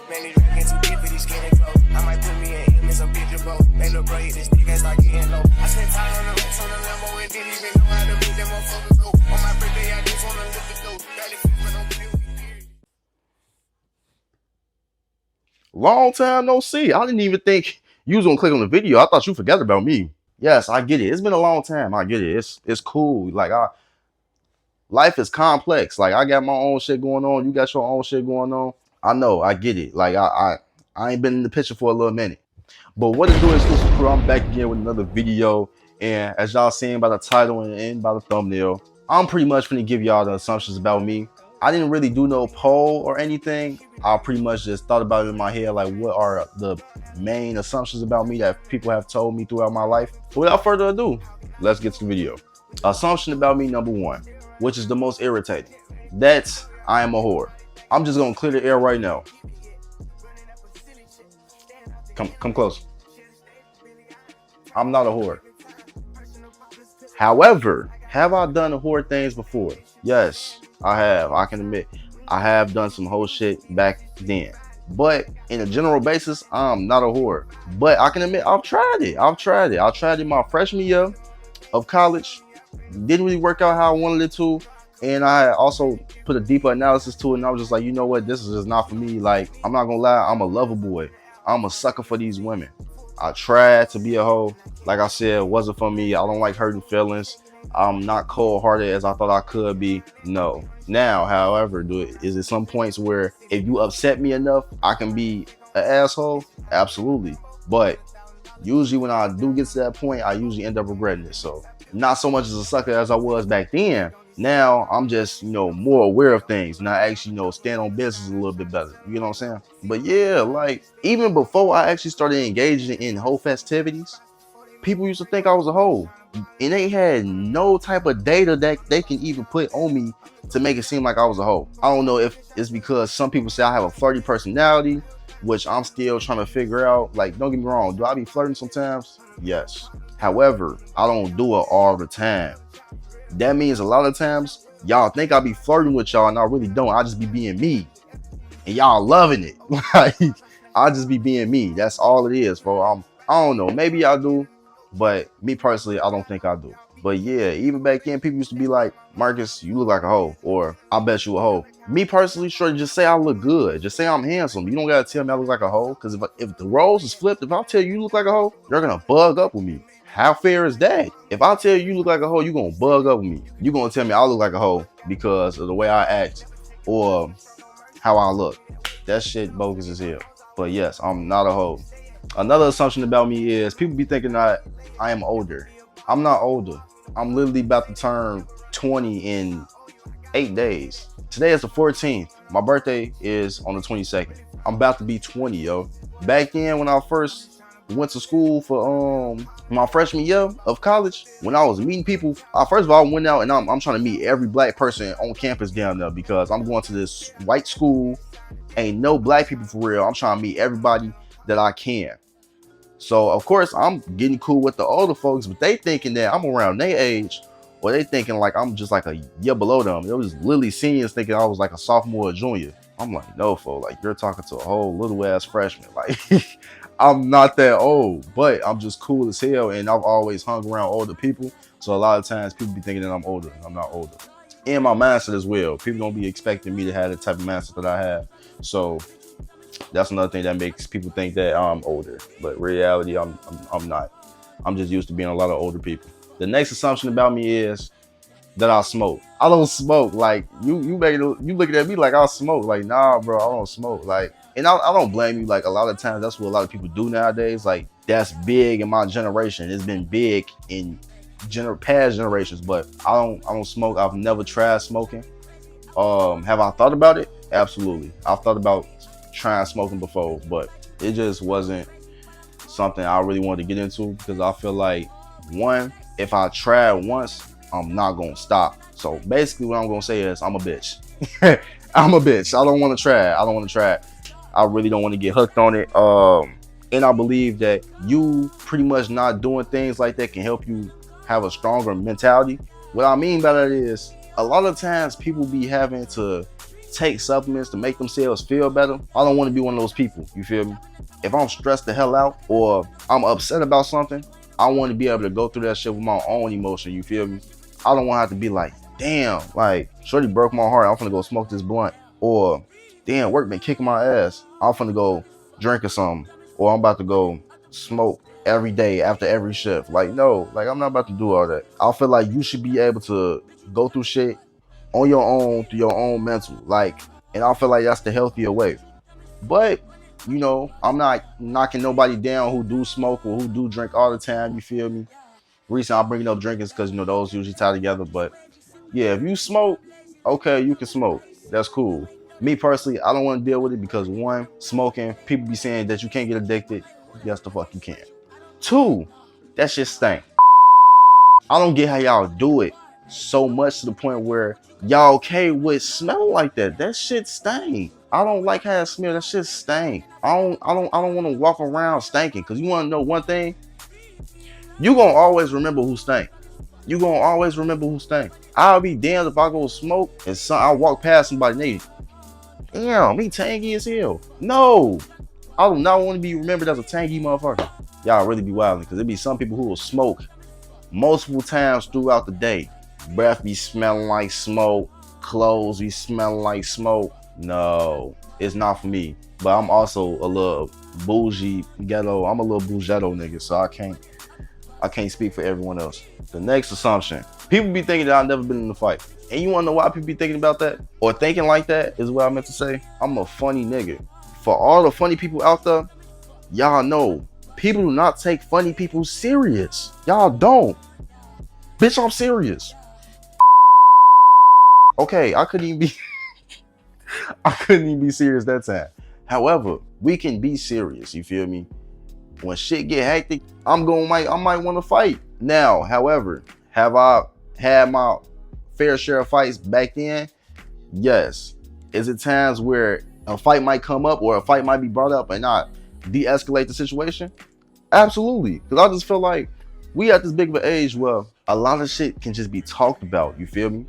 Man, these rap too deep for these skinny clothes. I might put me in image of picture, bro. They look bro, hit this dick and start getting low. I spent time on the racks on the Lambo and didn't even know how to beat them motherfuckers go. On my birthday, I just wanna lift the dough. Barely fit for no beauty. Long time no see. I didn't even think you was gonna click on the video. I thought you forgot about me. Yes, I get it. It's been a long time. I get it. It's cool. Like life is complex. Like I got my own shit going on. You got your own shit going on. I know. I get it. Like I ain't been in the picture for a little minute. But what it do is this crew. I'm back again with another video. And as y'all seen by the title and by the thumbnail, I'm pretty much gonna give y'all the assumptions about me. I didn't really do no poll or anything. I pretty much just thought about it in my head, like what are the main assumptions about me that people have told me throughout my life. But without further ado, let's get to the video. Assumption about me number one, which is the most irritating. That's I am a whore. I'm just gonna clear the air right now. Come close. I'm not a whore. However, have I done the whore things before? Yes, I have. I can admit I have done some whole shit back then. But in a general basis, I'm not a whore. But I can admit I've tried it. I tried it my freshman year of college. Didn't really work out how I wanted it to. And I also put a deeper analysis to it. And I was just like, you know what? This is just not for me. Like, I'm not gonna lie. I'm a lover boy. I'm a sucker for these women. I tried to be a hoe. Like I said, it wasn't for me. I don't like hurting feelings. I'm not cold-hearted as I thought I could be. No. Now, however, is it some points where if you upset me enough, I can be an asshole? Absolutely. But usually when I do get to that point, I usually end up regretting it. So not so much as a sucker as I was back then. Now I'm just, more aware of things and I actually, stand on business a little bit better. You know what I'm saying? But yeah, like even before I actually started engaging in hoe festivities, people used to think I was a hoe. And they had no type of data that they can even put on me to make it seem like I was a hoe. I don't know if it's because some people say I have a flirty personality, which I'm still trying to figure out. Like, don't get me wrong, do I be flirting sometimes? Yes. However, I don't do it all the time. That means a lot of times y'all think I be flirting with y'all and I really don't. I just be being me. And y'all loving it. Like, I just be being me. That's all it is, bro. I don't know. Maybe I do. But me personally, I don't think I do. But yeah, even back then, people used to be like, Marcus, you look like a hoe. Or, I bet you a hoe. Me personally, sure, just say I look good. Just say I'm handsome. You don't got to tell me I look like a hoe. Because if the roles is flipped, if I tell you look like a hoe, you're going to bug up with me. How fair is that? If I tell you look like a hoe, you're going to bug up with me. You're going to tell me I look like a hoe because of the way I act or how I look. That shit bogus as hell. But yes, I'm not a hoe. Another assumption about me is people be thinking that I am older. I'm not older. I'm literally about to turn 20 in 8 days. Today is the 14th. My birthday is on the 22nd. I'm about to be 20, yo. Back then when I first went to school for my freshman year of college, when I was meeting people, first of all, I went out and I'm trying to meet every black person on campus down there because I'm going to this white school. Ain't no black people for real. I'm trying to meet everybody that I can. So of course I'm getting cool with the older folks, but they thinking that I'm around their age, or they thinking like I'm just like a year below them. It was literally seniors thinking I was like a sophomore or junior. I'm like, no, folks, like you're talking to a whole little ass freshman. Like I'm not that old, but I'm just cool as hell, and I've always hung around older people. So a lot of times people be thinking that I'm older, and I'm not older. And my mindset as well. People don't be expecting me to have the type of mindset that I have. So that's another thing that makes people think that I'm older, but reality, I'm not. I'm just used to being a lot of older people. The next assumption about me is that I smoke. I don't smoke. Like you looking at me like I smoke. Like nah, bro, I don't smoke. Like, and I don't blame you. Like a lot of times, that's what a lot of people do nowadays. Like that's big in my generation. It's been big in past generations, but I don't smoke. I've never tried smoking. Have I thought about it? Absolutely. I've thought about trying smoking before, but it just wasn't something I really wanted to get into because I feel like, one, if I try once, I'm not gonna stop. So basically what I'm gonna say is I'm a bitch. I'm a bitch. I don't want to try it. I really don't want to get hooked on it. And I believe that you pretty much not doing things like that can help you have a stronger mentality. What I mean by that is a lot of times people be having to take supplements to make themselves feel better. I don't want to be one of those people, you feel me? If I'm stressed the hell out or I'm upset about something, I want to be able to go through that shit with my own emotion, you feel me? I don't want to have to be like, damn, like, shorty broke my heart, I'm finna go smoke this blunt. Or, damn, work been kicking my ass, I'm finna go drink or something. Or I'm about to go smoke every day after every shift. Like, no, like, I'm not about to do all that. I feel like you should be able to go through shit on your own, through your own mental. Like, and I feel like that's the healthier way. But, you know, I'm not knocking nobody down who do smoke or who do drink all the time, you feel me? Reason I'm bringing up drinking is because, you know, those usually tie together. But, yeah, if you smoke, okay, you can smoke. That's cool. Me personally, I don't want to deal with it because, one, smoking, people be saying that you can't get addicted. Yes, the fuck you can. Two, that shit stink. I don't get how y'all do it so much to the point where y'all okay with smelling like that. That shit stink. I don't like how it smells. That shit stink. I don't want to walk around stinking. Because you want to know one thing? You gonna always remember who stank. You gonna always remember who stank. I'll be damned if I go smoke and I walk past somebody naked. Damn, me tangy as hell. No, I do not want to be remembered as a tangy motherfucker. Y'all really be wilding because there be some people who will smoke multiple times throughout the day. Breath be smelling like smoke. Clothes be smelling like smoke. No, it's not for me. But I'm also a little bougie ghetto. I'm a little bougetto nigga, so I can't speak for everyone else. The next assumption. People be thinking that I've never been in a fight. And you wanna know why people be thinking about that? Or thinking like that is what I meant to say. I'm a funny nigga. For all the funny people out there, y'all know, people do not take funny people serious. Y'all don't. Bitch, I'm serious. Okay, I couldn't even be serious that time. However, we can be serious, you feel me? When shit get hectic, I might want to fight. Now, however, have I had my fair share of fights back then? Yes. Is it times where a fight might come up or a fight might be brought up and not de-escalate the situation? Absolutely. Because I just feel like we at this big of an age where a lot of shit can just be talked about, you feel me?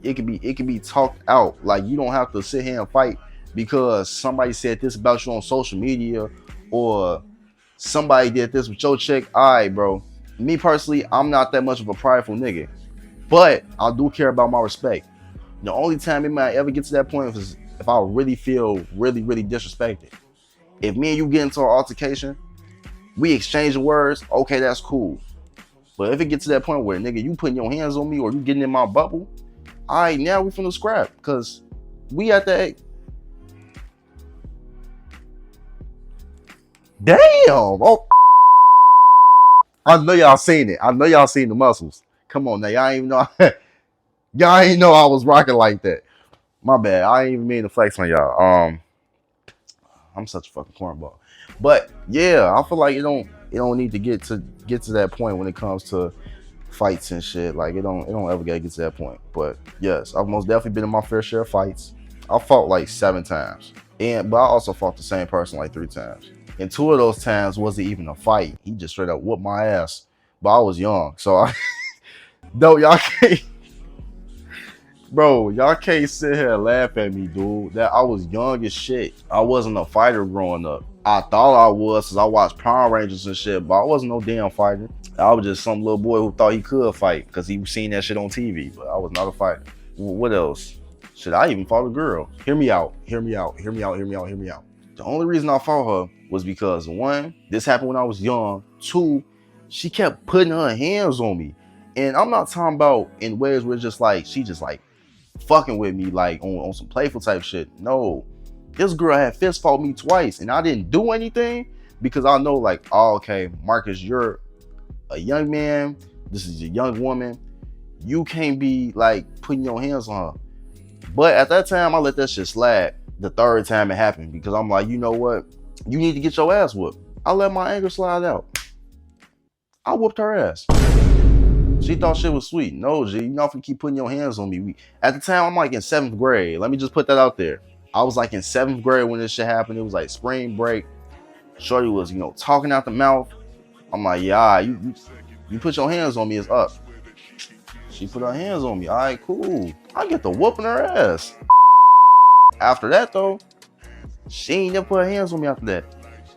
It can be talked out. Like, you don't have to sit here and fight because somebody said this about you on social media or somebody did this with your chick. All right, bro. Me personally, I'm not that much of a prideful nigga, but I do care about my respect. The only time it might ever get to that point is if I really feel really disrespected. If me and you get into an altercation, we exchange words, okay, that's cool. But if it gets to that point where, nigga, you putting your hands on me or you getting in my bubble, all right, now we finna scrap because we at that. Damn! Oh, I know y'all seen it. I know y'all seen the muscles. Come on now, y'all ain't even know. Y'all ain't know I was rocking like that. My bad. I ain't even mean to flex on y'all. I'm such a fucking cornball. But yeah, I feel like it don't need to get to that point when it comes to fights and shit. Like it don't ever get to that point. But yes, I've most definitely been in my fair share of fights. I fought like 7 times. But I also fought the same person like 3 times. And 2 of those times wasn't even a fight. He just straight up whooped my ass. But I was young, so no, y'all can't. Bro, y'all can't sit here and laugh at me, dude. That I was young as shit. I wasn't a fighter growing up. I thought I was because I watched Power Rangers and shit, but I wasn't no damn fighter. I was just some little boy who thought he could fight because he was seeing that shit on TV, but I was not a fighter. What else? Shit, I even fought a girl. Hear me out. The only reason I fought her was because 1, this happened when I was young. 2, she kept putting her hands on me. And I'm not talking about in ways where it's just like, she just like fucking with me like on some playful type shit. No, this girl had fist fought me twice and I didn't do anything because I know like, oh, okay, Marcus, you're a young man. This is a young woman. You can't be like putting your hands on her. But at that time, I let that shit slide. The 3rd time it happened because I'm like, you know what? You need to get your ass whooped. I let my anger slide out. I whooped her ass. She thought shit was sweet. No, G, you not finna keep putting your hands on me. At the time, I'm like in 7th grade. Let me just put that out there. I was like in 7th grade when this shit happened. It was like spring break. Shorty was, talking out the mouth. I'm like, yeah, you put your hands on me, it's up. She put her hands on me. All right, cool. I get the whooping her ass. After that though, she ain't never put her hands on me after that.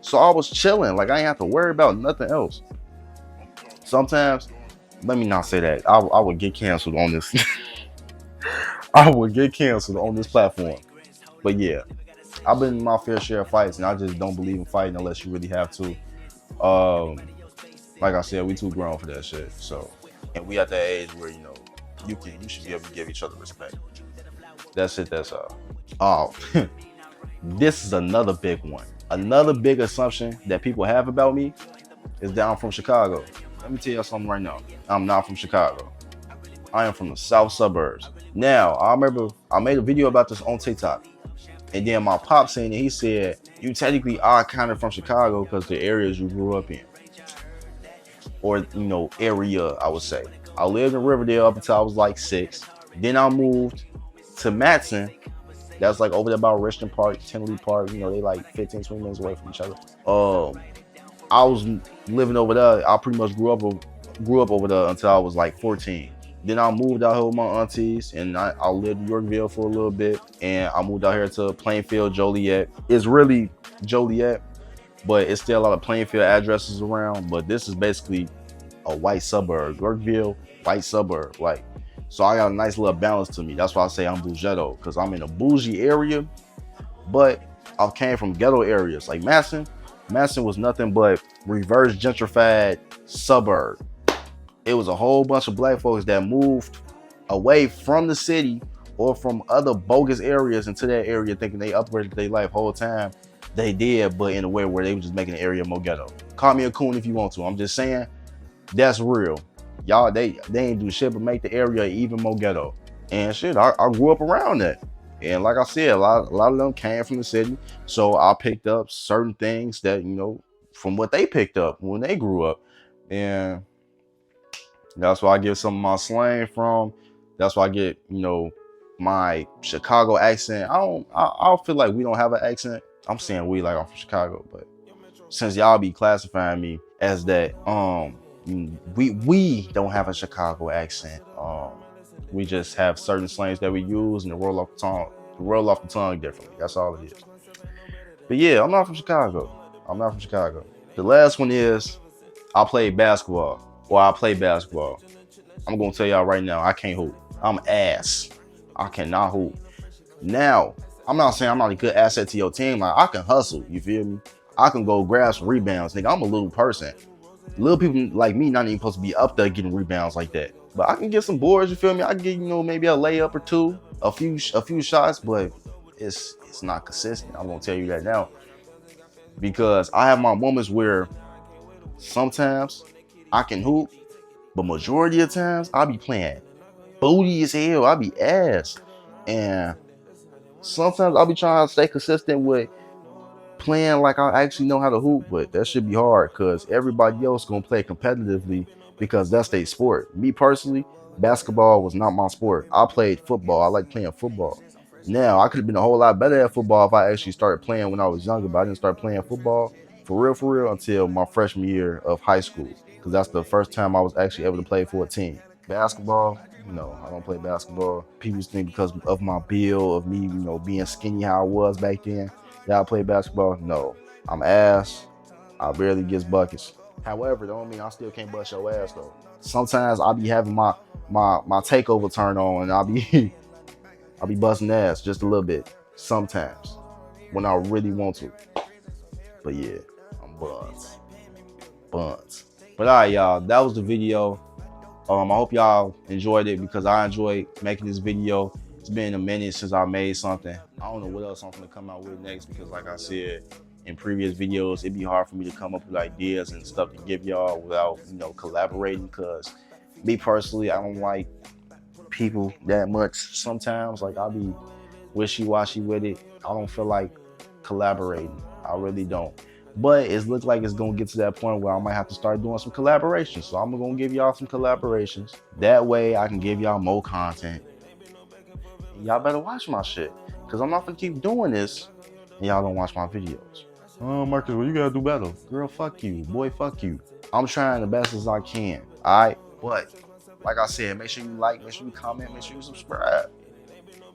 So I was chilling, like I ain't have to worry about nothing else. Sometimes, let me not say that. I would get canceled on this. I would get canceled on this platform. But yeah, I've been in my fair share of fights, and I just don't believe in fighting unless you really have to. Like I said, we too grown for that shit. So, and we at that age where you should be able to give each other respect. That's it. That's all. Oh, this is another big one. Another big assumption that people have about me is that I'm from Chicago. Let me tell you something right now. I'm not from Chicago. I am from the south suburbs. Now, I remember I made a video about this on TikTok. And then my pop saying it, he said, you technically are kind of from Chicago because the areas you grew up in. Or, area, I would say. I lived in Riverdale up until I was like 6. Then I moved to Matson. That's like over there by Richmond Park, Tinley Park. They like 15, 20 minutes away from each other. I was living over there. I pretty much grew up over there until I was like 14. Then I moved out here with my aunties, and I lived in Yorkville for a little bit, and I moved out here to Plainfield, Joliet. It's really Joliet, but it's still a lot of Plainfield addresses around, but this is basically a white suburb. Yorkville, white suburb, like. So I got a nice little balance to me. That's why I say I'm bougetto, because I'm in a bougie area, but I came from ghetto areas. Like Matson was nothing but reverse gentrified suburb. It was a whole bunch of black folks that moved away from the city or from other bogus areas into that area thinking they upgraded their life whole time. They did, but in a way where they were just making the area more ghetto. Call me a coon if you want to. I'm just saying, that's real. Y'all, they ain't do shit but make the area even more ghetto. And shit, I grew up around that. And like I said, a lot of them came from the city. So I picked up certain things that, from what they picked up when they grew up. And that's why I get some of my slang from. That's why I get, my Chicago accent. I don't feel like we don't have an accent. I'm saying we like I'm from Chicago, but since y'all be classifying me as that, we don't have a Chicago accent. We just have certain slangs that we use and roll off the tongue differently. That's all it is. But yeah, I'm not from Chicago. The last one is I played basketball. Or I play basketball. I'm gonna tell y'all right now, I can't hoop. I'm ass. I cannot hoop. Now, I'm not saying I'm not a good asset to your team. Like, I can hustle, you feel me? I can go grab some rebounds. Nigga, I'm a little person. Little people like me not even supposed to be up there getting rebounds like that. But I can get some boards, you feel me? I can get, maybe a layup or two, a few shots, but it's not consistent. I'm gonna tell you that now. Because I have my moments where sometimes I can hoop, but majority of times I'll be playing booty as hell. I'll be ass. And sometimes I'll be trying to stay consistent with playing like I actually know how to hoop, but that should be hard because everybody else gonna play competitively because that's their sport. Me personally, basketball was not my sport. I played football. I like playing football. Now, I could have been a whole lot better at football if I actually started playing when I was younger, but I didn't start playing football for real until my freshman year of high school, because that's the first time I was actually able to play for a team. Basketball, no, I don't play basketball. People think because of my build, of me, being skinny how I was back then, that I play basketball. No, I'm ass. I barely get buckets. However, that don't mean I still can't bust your ass though. Sometimes I'll be having my takeover turn on, and I'll be busting ass just a little bit sometimes when I really want to. But yeah, I'm buns. But all right, y'all, that was the video. I hope y'all enjoyed it because I enjoyed making this video. It's been a minute since I made something. I don't know what else I'm gonna come out with next because, like I said in previous videos, it'd be hard for me to come up with ideas and stuff to give y'all without, collaborating. Because me personally, I don't like people that much sometimes. Like, I'll be wishy-washy with it. I don't feel like collaborating. I really don't. But it looks like it's gonna get to that point where I might have to start doing some collaborations. So I'm gonna give y'all some collaborations. That way I can give y'all more content. Y'all better watch my shit, because I'm not gonna keep doing this and y'all don't watch my videos. Oh, Marcus, well, you gotta do better. Girl, fuck you. Boy, fuck you. I'm trying the best as I can, all right? But like I said, make sure you like, make sure you comment, make sure you subscribe.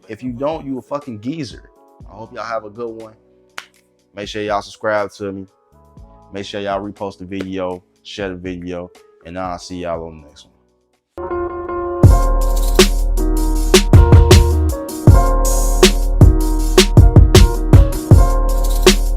If you don't, you a fucking geezer. I hope y'all have a good one. Make sure y'all subscribe to me. Make sure y'all repost the video, share the video, and I'll see y'all on the next one.